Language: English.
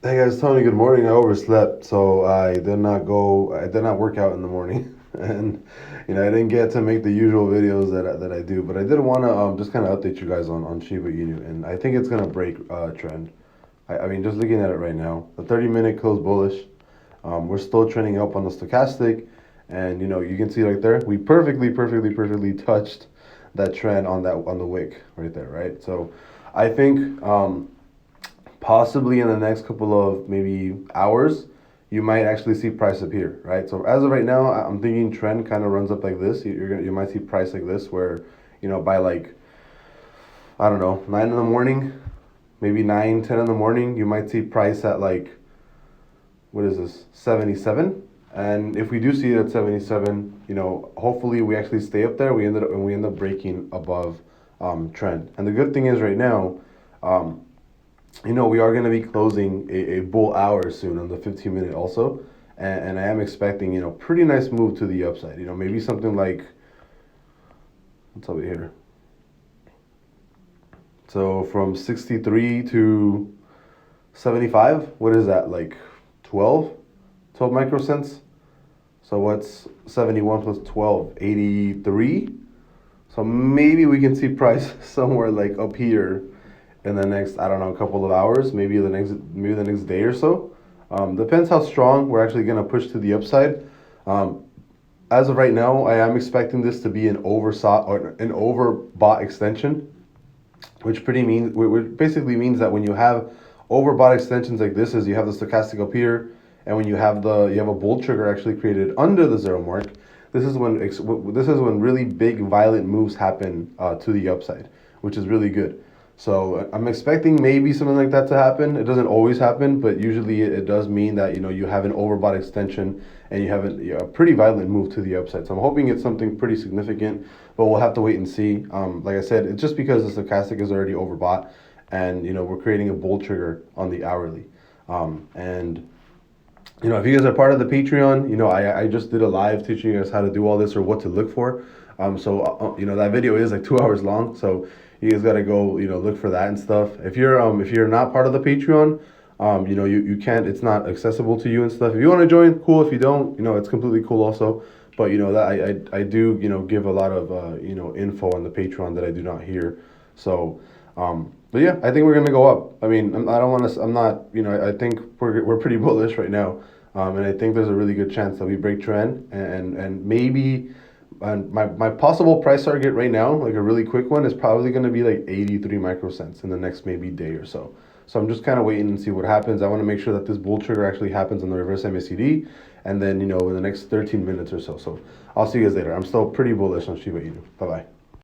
Hey guys, Tony, good morning. I overslept, so I did not work out in the morning. And I didn't get to make the usual videos that I do, but I did want to just kind of update you guys on Shiba Inu, and I think it's gonna break trend. I mean, just looking at it right now, the 30-minute closed bullish. We're still trending up on the stochastic, and you can see right there, we perfectly touched that trend on the wick right there, right? So I think possibly in the next couple of maybe hours, you might actually see price appear, right? So as of right now, I'm thinking trend kind of runs up like this. You might see price like this, where by like, I don't know, 9 in the morning, maybe 9, 10 in the morning, you might see price at like, what is this, 77. And if we do see it at 77, hopefully we actually stay up there. We end up breaking above trend. And the good thing is right now, um, we are going to be closing a bull hour soon on the 15-minute also. And I am expecting, pretty nice move to the upside. Maybe something like, what's over here? So from 63 to 75, what is that? Like 12? 12 microcents? So what's 71 plus 12? 83? So maybe we can see price somewhere like up here in the next, I don't know, couple of hours, maybe the next day or so. Depends how strong we're actually gonna push to the upside. Um, as of right now, I am expecting this to be an oversought or an overbought extension, which basically means that when you have overbought extensions like this, is you have the stochastic up here, and when you have a bull trigger actually created under the zero mark. This is when really big violent moves happen to the upside, which is really good. So I'm expecting maybe something like that to happen. It doesn't always happen, but usually it does mean that you have an overbought extension and you have a pretty violent move to the upside. So I'm hoping it's something pretty significant, but we'll have to wait and see. Like I said, it's just because the stochastic is already overbought, and we're creating a bull trigger on the hourly. And if you guys are part of the Patreon, I just did a live teaching you guys how to do all this or what to look for. So that video is like 2 hours long, so you guys gotta go look for that and stuff. If you're not part of the Patreon, you can't. It's not accessible to you and stuff. If you want to join, cool. If you don't, it's completely cool also. But that I do give a lot of info on the Patreon that I do not hear. So. But yeah, I think we're gonna go up. I mean, I don't want to. I'm not. I think we're pretty bullish right now, and I think there's a really good chance that we break trend and maybe. And my possible price target right now, like a really quick one, is probably going to be like 83 microcents in the next maybe day or so. So I'm just kind of waiting and see what happens. I want to make sure that this bull trigger actually happens on the reverse MACD, and then in the next 13 minutes or so. So I'll see you guys later. I'm still pretty bullish on Shiba Inu. Bye bye.